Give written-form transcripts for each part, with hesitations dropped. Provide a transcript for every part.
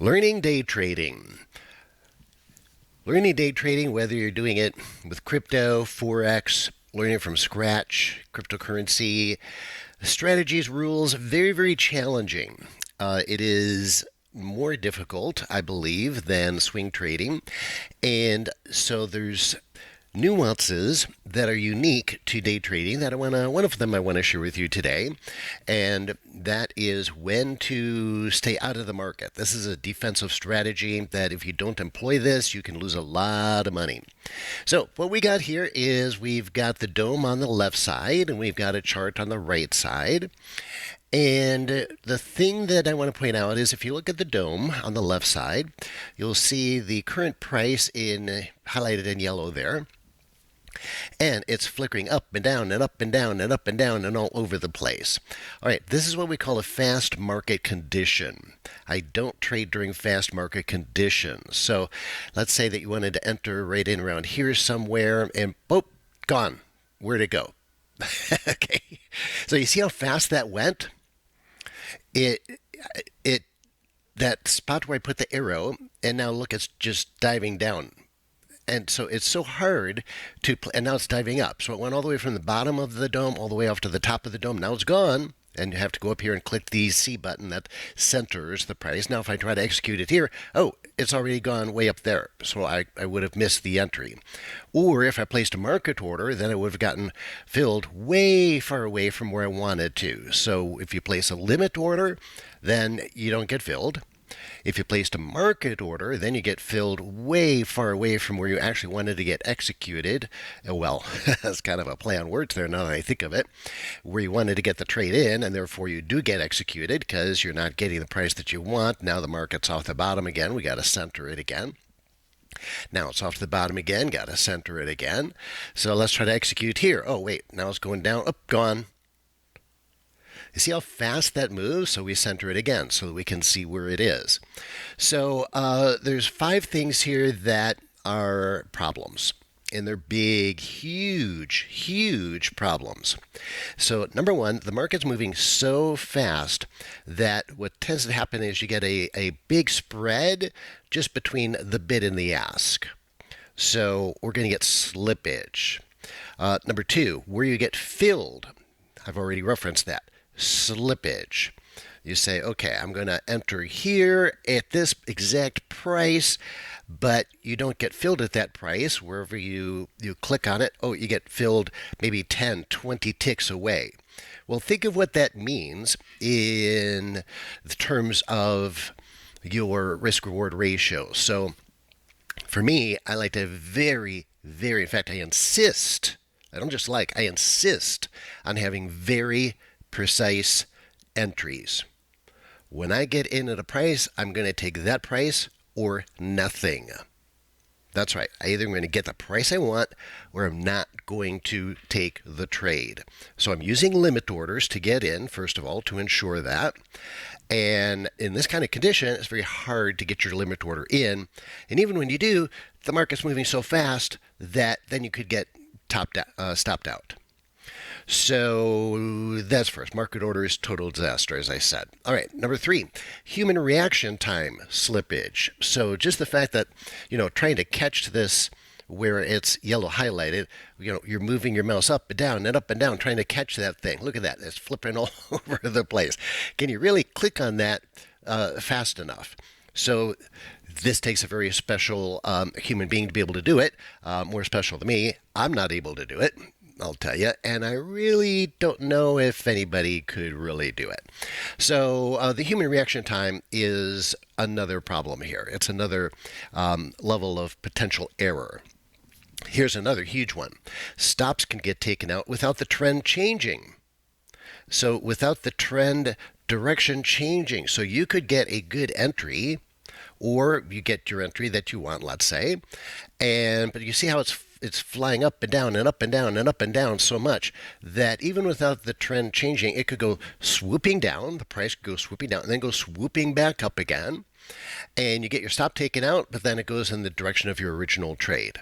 Learning day trading. Learning day trading, whether you're doing it with crypto, Forex, learning from scratch, cryptocurrency, strategies, rules, very, very challenging. It is more difficult, I believe, than swing trading. And so there's nuances that are unique to day trading that one of them I want to share with you today, and that is when to stay out of the market. This is a defensive strategy that if you don't employ this, you can lose a lot of money. So what we got here is we've got the dome on the left side and we've got a chart on the right side. And the thing that I want to point out is if you look at the dome on the left side, you'll see the current price in highlighted in yellow there. And it's flickering up and down and up and down and up and down and all over the place. All right, this is what we call a fast market condition. I don't trade during fast market conditions. So let's say that you wanted to enter right in around here somewhere and boop, gone. Where'd it go? Okay, so you see how fast that went? It that spot where I put the arrow, and now look, it's just diving down. And so it's so hard to play, and now it's diving up. So it went all the way from the bottom of the dome all the way off to the top of the dome. Now it's gone, and you have to go up here and click the C button that centers the price. Now if I try to execute it here, oh, it's already gone way up there. So I would have missed the entry. Or if I placed a market order, then it would have gotten filled way far away from where I wanted to. So if you place a limit order, then you don't get filled. If you placed a market order, then you get filled way far away from where you actually wanted to get executed. Well, that's kind of a play on words there now that I think of it. Where you wanted to get the trade in, and therefore you do get executed because you're not getting the price that you want. Now the market's off the bottom again. We got to center it again. Now it's off to the bottom again. Got to center it again. So let's try to execute here. Oh, wait. Now it's going down. Up, gone. You see how fast that moves? So we center it again so that we can see where it is. So there's 5 things here that are problems. And they're big, huge, huge problems. So number 1, the market's moving so fast that what tends to happen is you get a big spread just between the bid and the ask. So we're going to get slippage. Number 2, where you get filled. I've already referenced that. Slippage. You say, okay, I'm going to enter here at this exact price, but you don't get filled at that price. Wherever you click on it, oh, you get filled maybe 10, 20 ticks away. Well, think of what that means in the terms of your risk-reward ratio. So for me, I like to in fact, I insist, I don't just like, I insist on having very precise entries. When I get in at a price, I'm going to take that price or nothing. That's right. I either am going to get the price I want or I'm not going to take the trade. So I'm using limit orders to get in, first of all, to ensure that. And in this kind of condition, it's very hard to get your limit order in. And even when you do, the market's moving so fast that then you could get stopped out. So that's first. Market order is total disaster, as I said. All right, number 3, human reaction time slippage. So just the fact that, trying to catch this where it's yellow highlighted, you're moving your mouse up and down, trying to catch that thing. Look at that. It's flipping all over the place. Can you really click on that fast enough? So this takes a very special human being to be able to do it, more special than me. I'm not able to do it, I'll tell you, and I really don't know if anybody could really do it. So the human reaction time is another problem here. It's another level of potential error. Here's another huge one. Stops can get taken out without the trend changing. So without the trend direction changing. So you could get a good entry, or you get your entry that you want, let's say, but you see how it's flying up and down and up and down and up and down so much that even without the trend changing, it could go swooping down, the price could go swooping down, and then go swooping back up again, and you get your stop taken out, but then it goes in the direction of your original trade.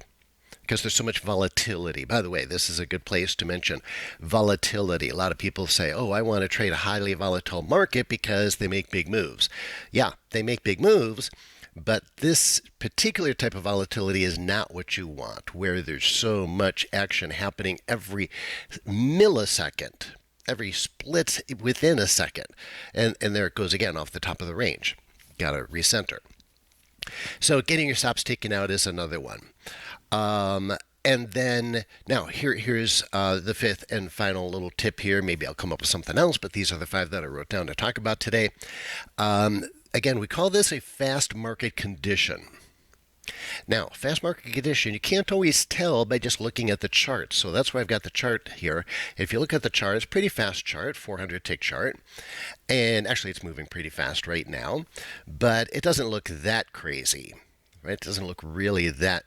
because there's so much volatility. By the way, this is a good place to mention volatility. A lot of people say, oh, I want to trade a highly volatile market because they make big moves. Yeah, they make big moves, but this particular type of volatility is not what you want, where there's so much action happening every millisecond, every split within a second. And there it goes again off the top of the range. Got to recenter. So getting your stops taken out is another one. And then now here's the fifth and final little tip here. Maybe I'll come up with something else, but these are the 5 that I wrote down to talk about today. Again, we call this a fast market condition. Now, fast market condition, you can't always tell by just looking at the chart. So that's why I've got the chart here. If you look at the chart, it's a pretty fast chart, 400 tick chart. And actually, it's moving pretty fast right now. But it doesn't look that crazy, right? It doesn't look really that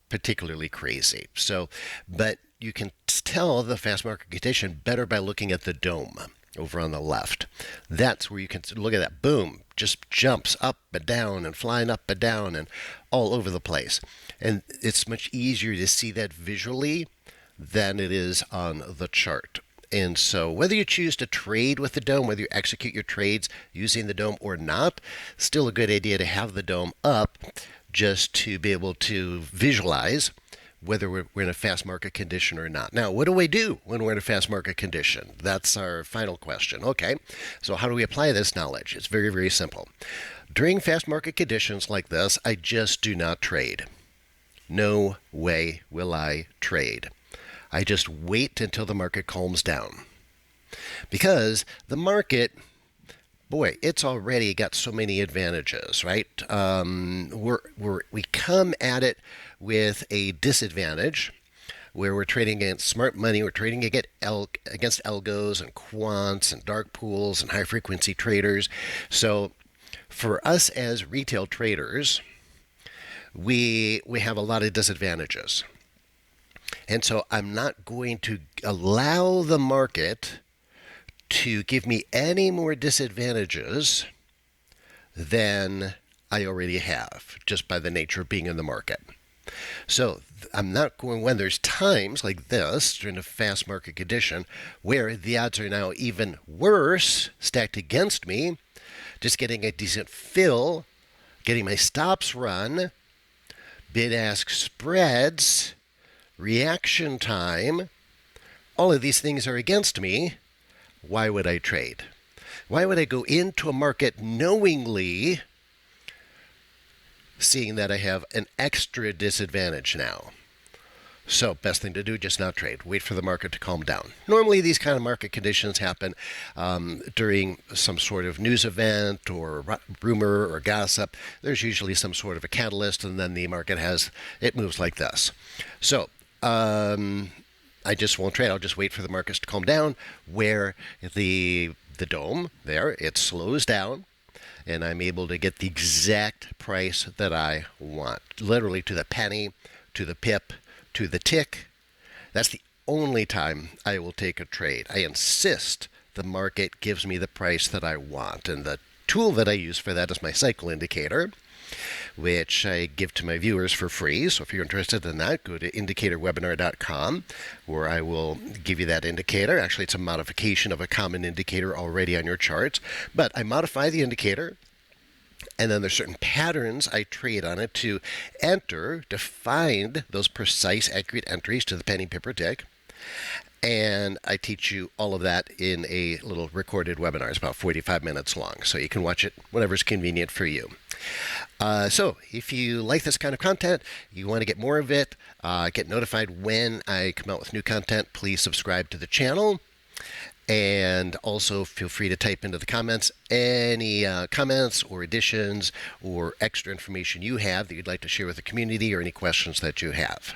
particularly crazy. So, but you can tell the fast market condition better by looking at the dome over on the left. That's where you can look at that. Boom, just jumps up and down and flying up and down and all over the place. And it's much easier to see that visually than it is on the chart. And so whether you choose to trade with the dome, whether you execute your trades using the dome or not, still a good idea to have the dome up just to be able to visualize whether we're in a fast market condition or not. Now, what do we do when we're in a fast market condition? That's our final question. Okay, so how do we apply this knowledge? It's very, very simple. During fast market conditions like this, I just do not trade. No way will I trade. I just wait until the market calms down. Because the market, boy, it's already got so many advantages, right? We come at it with a disadvantage where we're trading against smart money, we're trading against algos and quants and dark pools and high frequency traders. So for us as retail traders, we have a lot of disadvantages. And so I'm not going to allow the market to give me any more disadvantages than I already have, just by the nature of being in the market. So I'm not going, when there's times like this, during a fast market condition, where the odds are now even worse, stacked against me, just getting a decent fill, getting my stops run, bid-ask spreads, reaction time, all of these things are against me. Why would I trade? Why would I go into a market knowingly seeing that I have an extra disadvantage now? So best thing to do, just not trade. Wait for the market to calm down. Normally these kind of market conditions happen during some sort of news event or rumor or gossip. There's usually some sort of a catalyst, and then the market moves like this. So I just won't trade. I'll just wait for the markets to calm down, where the dome there, it slows down, and I'm able to get the exact price that I want, literally to the penny, to the pip, to the tick. That's the only time I will take a trade. I insist the market gives me the price that I want, and the tool that I use for that is my cycle indicator, which I give to my viewers for free. So if you're interested in that, go to indicatorwebinar.com, where I will give you that indicator. Actually, it's a modification of a common indicator already on your charts, but I modify the indicator, and then there's certain patterns I trade on it to find those precise, accurate entries to the penny, pip, or tick. And I teach you all of that in a little recorded webinar. It's about 45 minutes long, so you can watch it whenever's convenient for you. So if you like this kind of content, you want to get more of it, get notified when I come out with new content, please subscribe to the channel. And also feel free to type into the comments any comments or additions or extra information you have that you'd like to share with the community, or any questions that you have.